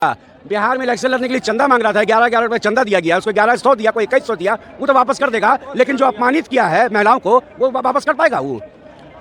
बिहार में इलेक्शन लड़ने के लिए चंदा मांग रहा था, 11-11 रुपए चंदा दिया गया, उसको 1100 दिया, कोई 2100 दिया, वो तो वापस कर देगा। लेकिन जो अपमानित किया है महिलाओं को, वो वापस कर पाएगा? वो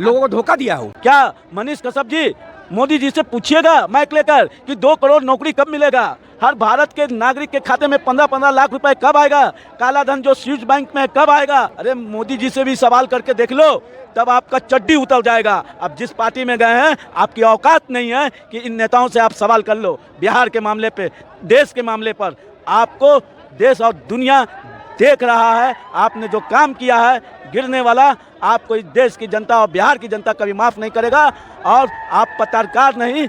लोगों को धोखा दिया हो क्या? मनीष कश्यप जी, मोदी जी से पूछिएगा माइक लेकर कि 2 करोड़ नौकरी कब मिलेगा, हर भारत के नागरिक के खाते में 15-15 लाख रुपए कब आएगा, काला धन जो स्विस बैंक में कब आएगा। अरे मोदी जी से भी सवाल करके देख लो, तब आपका चड्डी उतर जाएगा। अब जिस पार्टी में गए हैं, आपकी औकात नहीं है कि इन नेताओं से आप सवाल कर लो। बिहार के मामले पे, देश के मामले पर आपको देश और दुनिया देख रहा है। आपने जो काम किया है, गिरने वाला, आपको इस देश की जनता और बिहार की जनता कभी माफ नहीं करेगा। और आप पत्रकार नहीं,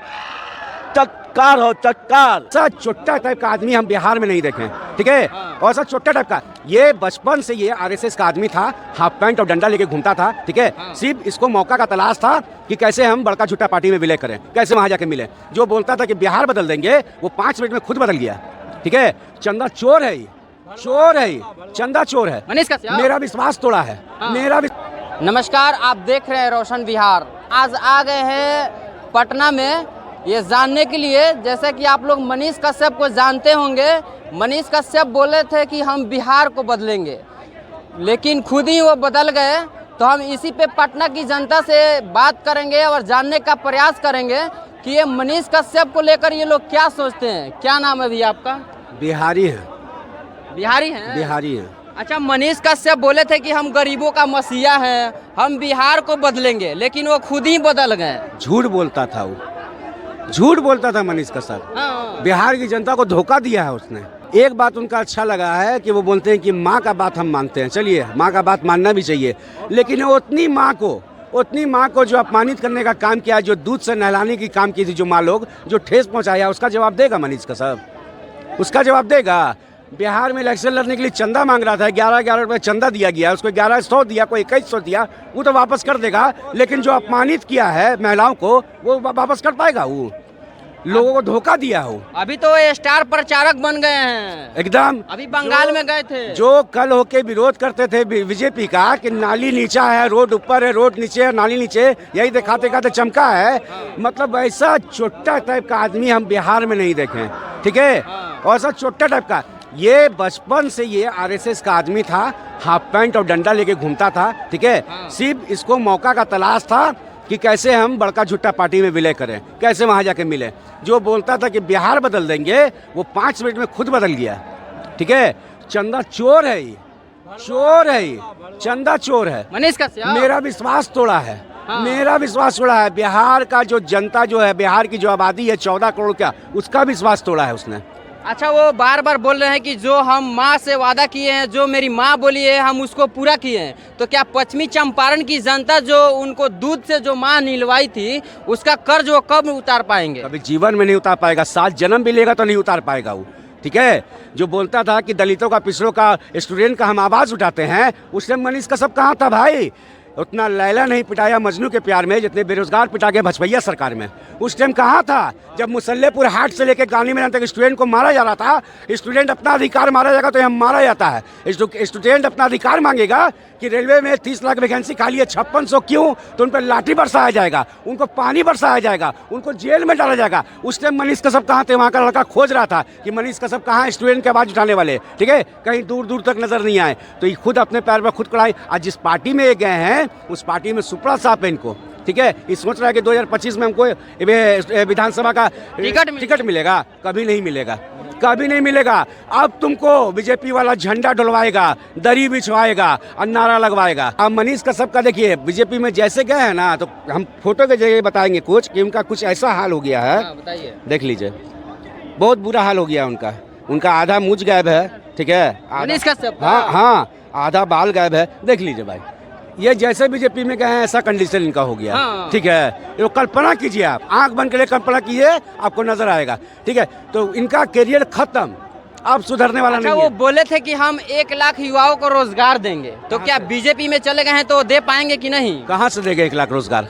चटकार हो, चटकार। ऐसा चोट्टा टाइप का आदमी हम बिहार में नहीं देखे, ठीक है? और ऐसा चोट्टा टाइप का, ये बचपन से ये आरएसएस का आदमी था, हाफ पैंट और डंडा लेके घूमता था, ठीक है? सिर्फ इसको मौका का तलाश था कि कैसे हम बड़का झूठा पार्टी में विलय करें, कैसे वहां जाके मिले। जो बोलता था कि बिहार बदल देंगे, वो 5 मिनट में खुद बदल गया, ठीक है? चंदा चोर है, चोर है, चंदा चोर है। मनीष कश्यप मेरा विश्वास तोड़ा है, मेरा नमस्कार, आप देख रहे हैं रोशन बिहार। आज आ गए हैं पटना में ये जानने के लिए, जैसे कि आप लोग मनीष कश्यप को जानते होंगे। मनीष कश्यप बोले थे कि हम बिहार को बदलेंगे, लेकिन खुद ही वो बदल गए। तो हम इसी पे पटना की जनता से बात करेंगे और जानने का प्रयास करेंगे कि ये मनीष कश्यप को लेकर ये लोग क्या सोचते हैं। क्या नाम है भैया आपका? बिहारी है, बिहारी हैं? बिहारी है। अच्छा, मनीष कश्यप बोले थे कि हम गरीबों का मसीहा हैं, हम बिहार को बदलेंगे, लेकिन वो खुद ही बदल गए। झूठ बोलता था वो, झूठ बोलता था मनीष कश्यप। बिहार की जनता को धोखा दिया है उसने। एक बात उनका अच्छा लगा है कि वो बोलते हैं कि माँ का बात हम मानते हैं। चलिए, माँ का बात मानना भी चाहिए, लेकिन उतनी माँ को जो अपमानित करने का काम किया, जो दूध से नहलाने की काम की थी, जो माँ लोग जो ठेस पहुँचाया, उसका जवाब देगा मनीष कश्यप? उसका जवाब देगा? बिहार में इलेक्शन लड़ने के लिए चंदा मांग रहा था, 11-11 रुपए चंदा दिया गया, उसको 1100 दिया, कोई 2100 दिया, वो तो वापस कर देगा। लेकिन जो अपमानित किया है महिलाओं को, वो वापस कर पाएगा? वो लोगों को धोखा दिया हो। अभी तो ये स्टार प्रचारक बन गए हैं एकदम। अभी बंगाल में गए थे, जो कल होके विरोध करते थे बीजेपी का कि नाली नीचा है, रोड ऊपर है, रोड नीचे है, नाली नीचे, यही दिखाते दिखाते चमका है। मतलब ऐसा चोट्टा टाइप का आदमी हम बिहार में नहीं देखे, ठीक है? और ऐसा चोट्टा टाइप का, ये बचपन से ये आरएसएस का आदमी था, हाफ पैंट और डंडा लेके घूमता था, ठीक है? सिर्फ इसको मौका का तलाश था कि कैसे हम बड़का झूठा पार्टी में विलय करें, कैसे वहां जाके मिले। जो बोलता था कि बिहार बदल देंगे, वो 5 मिनट में खुद बदल गया, ठीक है? चंदा चोर है, चोर है, चंदा चोर है। मनीष कश्यप मेरा विश्वास तोड़ा है, मेरा विश्वास तोड़ा है। बिहार का जो जनता जो है, बिहार की जो आबादी है 14 करोड़ का, उसका विश्वास तोड़ा है उसने। अच्छा, वो बार बार बोल रहे हैं कि जो हम माँ से वादा किए हैं, जो मेरी माँ बोली है, हम उसको पूरा किए हैं। तो क्या पश्चिमी चंपारण की जनता जो उनको दूध से जो माँ निलवाई थी, उसका कर्ज वो कब उतार पाएंगे? कभी जीवन में नहीं उतार पाएगा, 7 जन्म भी लेगा तो नहीं उतार पाएगा वो, ठीक है? जो बोलता था कि दलितों का, पिछड़ों का, स्टूडेंट का हम आवाज़ उठाते हैं, उसने मनीष कश्यप कहाँ था भाई? उतना लैला नहीं पिटाया मजनू के प्यार में जितने बेरोजगार पिटा के भजपैया सरकार में। उस टाइम कहाँ था जब मुसल्लेपुर हाट से लेके गांधी मैदान तक स्टूडेंट को मारा जा रहा था? स्टूडेंट अपना अधिकार मारा जाएगा तो यहाँ मारा जाता है। स्टूडेंट अपना अधिकार मांगेगा कि रेलवे में 30 लाख वैकेंसी खाली है, 5600 क्यों? तो उन पर लाठी बरसाया जाएगा, उनको पानी बरसाया जाएगा, उनको जेल में डाला जाएगा। उस टाइम मनीष कश्यप कहाँ थे? वहाँ का लड़का खोज रहा था कि मनीष कश्यप कहाँ है, स्टूडेंट की आवाज़ उठाने वाले, ठीक है? कहीं दूर दूर तक नजर नहीं आए। तो ये खुद अपने पैर पर खुद खड़ाए। आज जिस पार्टी में ये गए हैं, उस पार्टी में सुपड़ा साफ है इनको, ठीक है? ये सोच रहा है कि 2025 में हमको विधानसभा का टिकट मिलेगा। कभी नहीं मिलेगा, कभी नहीं मिलेगा। अब तुमको बीजेपी वाला झंडा डुलवाएगा, दरी बिछवाएगा और नारा लगवाएगा। अब मनीष कश्यप का देखिए, बीजेपी में जैसे गए हैं ना, तो हम फोटो के जरिए बताएंगे कुछ कि उनका कुछ ऐसा हाल हो गया है। बताइए। देख लीजिए, बहुत बुरा हाल हो गया उनका। उनका आधा मुझ गायब है, ठीक है? मनीष कश्यप, हाँ, आधा बाल गायब है। देख लीजिए भाई, ये जैसे बीजेपी में गए हैं ऐसा कंडीशन इनका हो गया, ठीक है? ये कल्पना कीजिए, आप आंख बंद करके कल्पना कीजिए, आपको नजर आएगा, ठीक है? तो इनका करियर खत्म, अब सुधरने वाला नहीं है। वो बोले थे कि हम 1 लाख युवाओं को रोजगार देंगे, तो क्या बीजेपी में चले गए हैं तो दे पाएंगे कि नहीं? कहाँ से देंगे 1 लाख रोजगार?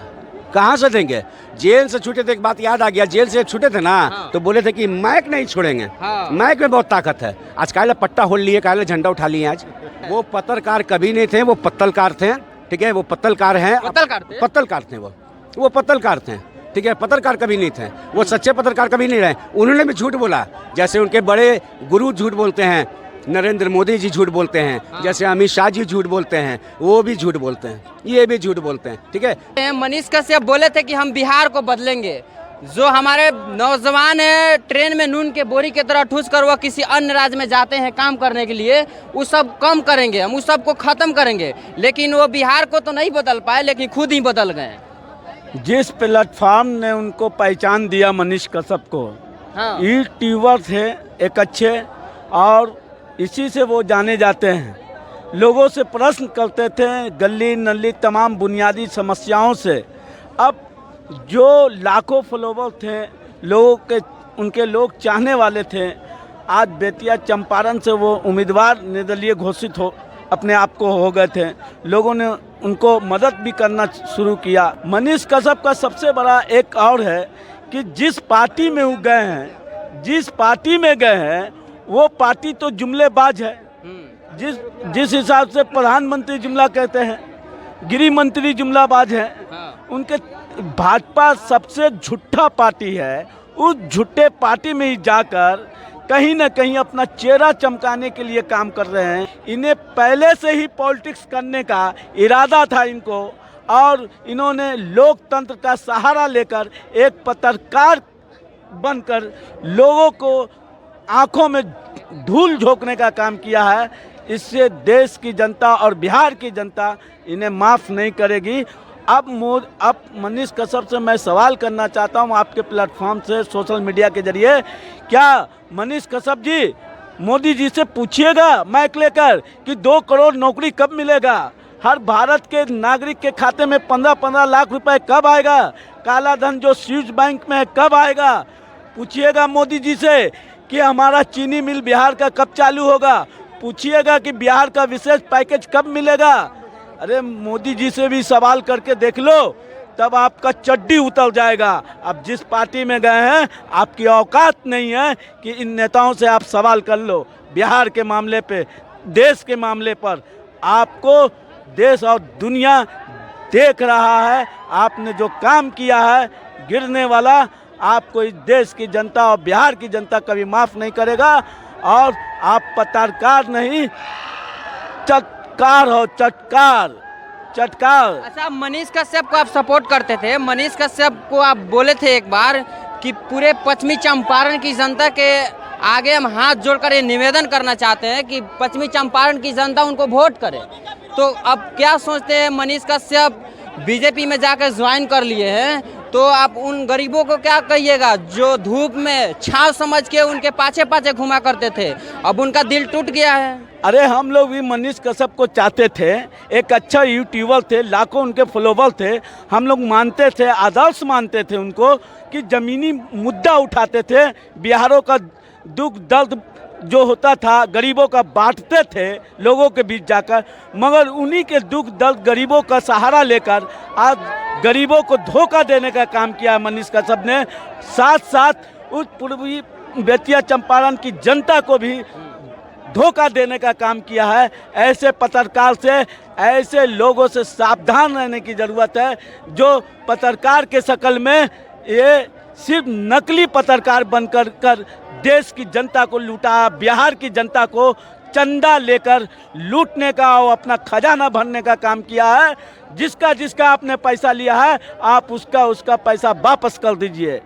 कहाँ से देंगे? जेल से छूटे थे, एक बात याद आ गया, जेल से छूटे थे ना, तो बोले थे कि माइक नहीं छोड़ेंगे। माइक में बहुत ताकत है। आज काले पट्टा होल लिए, काले झंडा उठा लिए। आज वो पत्रकार कभी नहीं थे, वो पत्तलकार थे, ठीक है? वो पत्तलकार हैं, पत्तलकार थे वो पत्तलकार थे, ठीक है, पत्रकार कभी नहीं थे, वो सच्चे पत्रकार कभी नहीं रहे। उन्होंने भी झूठ बोला, जैसे उनके बड़े गुरु झूठ बोलते हैं, नरेंद्र मोदी जी झूठ बोलते हैं, जैसे अमित शाह जी झूठ बोलते हैं, वो भी झूठ बोलते हैं, ये भी झूठ बोलते हैं। ठीक है, मनीष कश्यप बोले थे कि हम बिहार को बदलेंगे। जो हमारे नौजवान हैं ट्रेन में नून के बोरी की तरह ठूस कर वो किसी अन्य राज्य में जाते हैं काम करने के लिए, वो सब कम करेंगे, हम उस सब को ख़त्म करेंगे। लेकिन वो बिहार को तो नहीं बदल पाए, लेकिन खुद ही बदल गए। जिस प्लेटफॉर्म ने उनको पहचान दिया मनीष कश्यप को, हाँ। यूट्यूबर थे एक अच्छे, और इसी से वो जाने जाते हैं। लोगों से प्रश्न करते थे गली नली तमाम बुनियादी समस्याओं से। अब जो लाखों फॉलोवर थे, लोगों के उनके लोग चाहने वाले थे, आज बेतिया चंपारण से वो उम्मीदवार निर्दलीय घोषित हो अपने आप को हो गए थे। लोगों ने उनको मदद भी करना शुरू किया। मनीष कश्यप का सबसे बड़ा एक और है कि जिस पार्टी में वो गए हैं, जिस पार्टी में गए हैं, वो पार्टी तो जुमलेबाज है। जिस हिसाब से प्रधानमंत्री जुमला कहते हैं, गृह मंत्री जुमलाबाज है। उनके भाजपा सबसे झूठा पार्टी है। उस झूठे पार्टी में ही जाकर कहीं ना कहीं अपना चेहरा चमकाने के लिए काम कर रहे हैं। इन्हें पहले से ही पॉलिटिक्स करने का इरादा था इनको, और इन्होंने लोकतंत्र का सहारा लेकर एक पत्रकार बनकर लोगों को आंखों में धूल झोंकने का काम किया है। इससे देश की जनता और बिहार की जनता इन्हें माफ़ नहीं करेगी। अब मनीष कश्यप से मैं सवाल करना चाहता हूं आपके प्लेटफॉर्म से, सोशल मीडिया के जरिए, क्या मनीष कश्यप जी मोदी जी से पूछिएगा माइक लेकर कि 2 करोड़ नौकरी कब मिलेगा, हर भारत के नागरिक के खाते में 15-15 लाख रुपए कब आएगा, काला धन जो स्विस बैंक में है कब आएगा। पूछिएगा मोदी जी से कि हमारा चीनी मिल बिहार का कब चालू होगा। पूछिएगा कि बिहार का विशेष पैकेज कब मिलेगा। अरे मोदी जी से भी सवाल करके देख लो, तब आपका चड्डी उतर जाएगा। अब जिस पार्टी में गए हैं, आपकी औकात नहीं है कि इन नेताओं से आप सवाल कर लो। बिहार के मामले पे, देश के मामले पर आपको देश और दुनिया देख रहा है। आपने जो काम किया है गिरने वाला, आपको इस देश की जनता और बिहार की जनता कभी माफ़ नहीं करेगा। और आप पत्रकार नहीं, चटकार हो, चटकार। अच्छा, मनीष कश्यप को आप सपोर्ट करते थे। मनीष कश्यप को आप बोले थे एक बार कि पूरे पश्चिमी चंपारण की जनता के आगे हम हाथ जोड़कर ये निवेदन करना चाहते हैं कि पश्चिमी चंपारण की जनता उनको वोट करे। तो अब क्या सोचते हैं, मनीष कश्यप बीजेपी में जाकर ज्वाइन कर लिए हैं, तो आप उन गरीबों को क्या कहिएगा जो धूप में छाव समझ के उनके पाछे पाछे घुमा करते थे, अब उनका दिल टूट गया है। अरे हम लोग भी मनीष कश्यप को चाहते थे, एक अच्छा यूट्यूबर थे, लाखों उनके फॉलोवर थे। हम लोग मानते थे, आदर्श मानते थे उनको कि ज़मीनी मुद्दा उठाते थे, बिहारों का दुख दर्द जो होता था गरीबों का बांटते थे लोगों के बीच जाकर। मगर उन्हीं के दुख दर्द गरीबों का सहारा लेकर आज गरीबों को धोखा देने का काम किया है मनीष कश्यप ने। साथ साथ उस पूर्वी बेतिया चंपारण की जनता को भी धोखा देने का काम किया है। ऐसे पत्रकार से, ऐसे लोगों से सावधान रहने की ज़रूरत है जो पत्रकार के शक्ल में ये सिर्फ नकली पत्रकार बनकर देश की जनता को लूटा, बिहार की जनता को चंदा लेकर लूटने का और अपना खजाना भरने का काम किया है। जिसका आपने पैसा लिया है, आप उसका पैसा वापस कर दीजिए।